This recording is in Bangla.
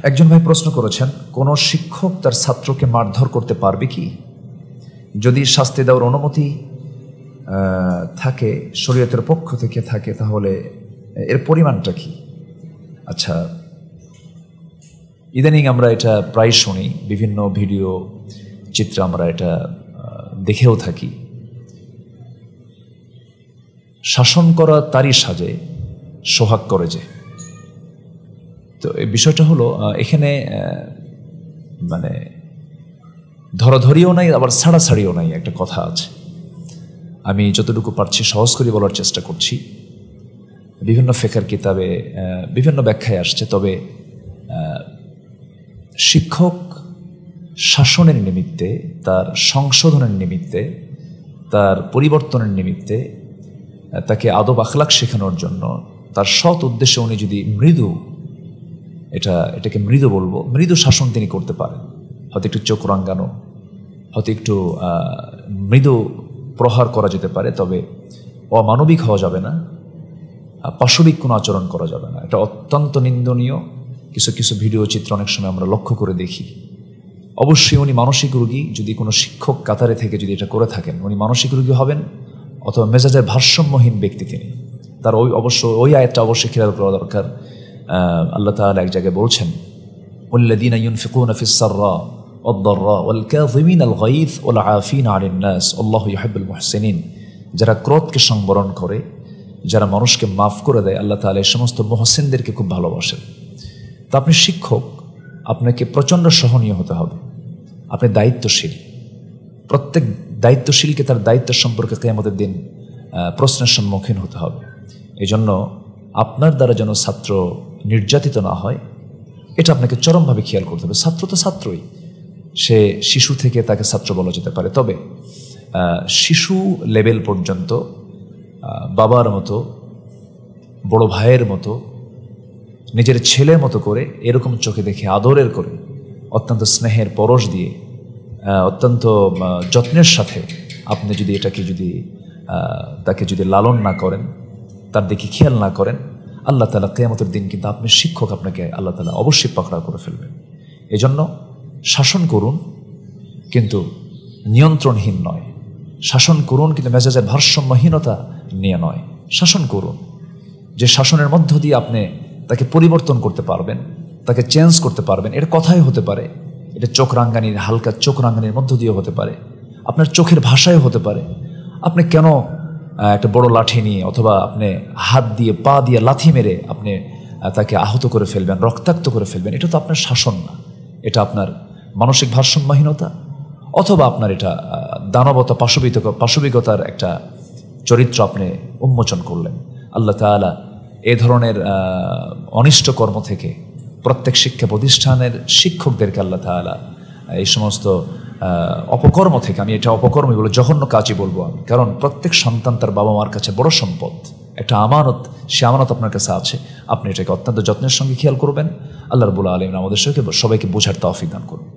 একজন ভাই প্রশ্ন করেছেন, কোন শিক্ষক তার ছাত্রকে মারধর করতে পারবে কি? যদি শাস্তি দেওয়ার অনুমতি থাকে, শরীয়তের পক্ষ থেকে থাকে, তাহলে এর পরিমাণটা কি? আচ্ছা, ইদানিং আমরা এটা প্রায় শুনি, বিভিন্ন ভিডিও চিত্রে আমরা এটা দেখেও থাকি। শাসন করা তারই সাজে, সোহাগ করে যে। তো এই বিষয়টা হলো, এখানে মানে ধরাধরিও নাই, আবার ছাড়াছাড়িও নাই, একটা কথা আছে। আমি যতটুকু পারছি সহজ করে বলার চেষ্টা করছি। বিভিন্ন ফিকহের কিতাবে বিভিন্ন ব্যাখ্যায় আসছে, তবে শিক্ষক শাসনের নিমিত্তে, তার সংশোধনের নিমিত্তে, তার পরিবর্তনের নিমিত্তে, তাকে আদব আখলাক শেখানোর জন্য, তার সৎ উদ্দেশ্যে উনি যদি মৃদু, এটাকে মৃদু বলবো, মৃদু শাসন তিনি করতে পারেন। হয়তো একটু চোখ রাঙ্গানো, হয়তো একটু মৃদু প্রহার করা যেতে পারে, তবে অমানবিক হওয়া যাবে না, পাশবিক কোনো আচরণ করা যাবে না। এটা অত্যন্ত নিন্দনীয়। কিছু কিছু ভিডিও চিত্র অনেক সময় আমরা লক্ষ্য করে দেখি। অবশ্যই উনি মানসিক রোগী, যদি কোনো শিক্ষক কাতারে থেকে যদি এটা করে থাকেন, উনি মানসিক রোগী হবেন, অথবা মেজাজের ভারসাম্যহীন ব্যক্তি তিনি। তার ওই আয়াতটা অবশ্যই খেয়াল করা দরকার। আল্লাহ তাআলা এক জায়গায় বলছেন, ওয়াল্লাযীনা ইউনফিকুনা ফিস সাররা ওয়াদ-দাররা ওয়াল কাযিমিনাল গায়য ওয়াল আফিনা আনিন নাস আল্লাহু ইউহিব্বুল মুহসিনিন। যারা ক্রোধকে সংবরণ করে, যারা মানুষকে মাফ করে দেয়, আল্লাহ তাআলা এই সমস্ত মুহসিনদেরকে খুব ভালোবাসেন। তো আপনি শিক্ষক, আপনাকে প্রচণ্ড সহনীয় হতে হবে। আপনি দায়িত্বশীল। প্রত্যেক দায়িত্বশীলকে তার দায়িত্ব সম্পর্কে কিয়ামতের দিন প্রশ্নের সম্মুখীন হতে হবে। এই জন্য আপনার দ্বারা যেন ছাত্র নির্যাতিত না হয়, এটা আপনাকে চরমভাবে খেয়াল করতে হবে। ছাত্র তো ছাত্রই, সে শিশু থেকে তাকে ছাত্র বলা যেতে পারে, তবে শিশু লেভেল পর্যন্ত বাবার মতো, বড় ভাইয়ের মতো, নিজের ছেলের মতো করে এরকম চোখে দেখে আদরের করে, অত্যন্ত স্নেহের পরশ দিয়ে, অত্যন্ত যত্নের সাথে আপনি যদি তাকে যদি লালন না করেন, তার দিকে খেয়াল না করেন, আল্লাহ তাআলা কিয়ামতের দিন কিন্তু আপনি শিক্ষক, আপনাকে আল্লাহ তাআলা অবশ্যই পাকড়াও করে ফেলবেন। এজন্য শাসন করুন, কিন্তু নিয়ন্ত্রণহীন নয়। শাসন করুন, কিন্তু মেজাজের ভারসাম্যহীনতা নিয়ে নয়। শাসন করুন, যে শাসনের মধ্য দিয়ে আপনি তাকে পরিবর্তন করতে পারবেন, তাকে চেঞ্জ করতে পারবেন। এর কথাই হতে পারে, এটা চোখ রাঙ্গানির, হালকা চোখ রাঙ্গানির মধ্য দিয়ে হতে পারে, আপনার চোখের ভাষায় হতে পারে। আপনি কেন একটা বড় লাঠি নিয়ে, অথবা আপনি হাত দিয়ে, পা দিয়ে লাথি মেরে আপনি তাকে আহত করে ফেলবেন, রক্তাক্ত করে ফেলবেন? এটা তো আপনার শাসন না, এটা আপনার মানসিক ভারসাম্যহীনতা, অথবা আপনার এটা দানবতা, পাশবিকতার একটা চরিত্র আপনি উন্মোচন করলেন। আল্লাহ তাআলা এ ধরনের অনিষ্ট কর্ম থেকে প্রত্যেক শিক্ষা প্রতিষ্ঠানের শিক্ষকদেরকে আল্লাহ তাআলা এই সমস্ত অপকর্ম থেকে, আমি এটা অপকর্মই বলবো, জঘন্য কাজই বলবো আমি, কারণ প্রত্যেক সন্তান তার বাবা মার কাছে বড় সম্পদ, একটা আমানত। সে আমানত আপনার কাছে আছে, আপনি এটাকে অত্যন্ত যত্নের সঙ্গে খেয়াল করবেন। আল্লাহ রাব্বুল আলামিন আমাদের সবাইকে বোঝার তৌফিক দান করুন।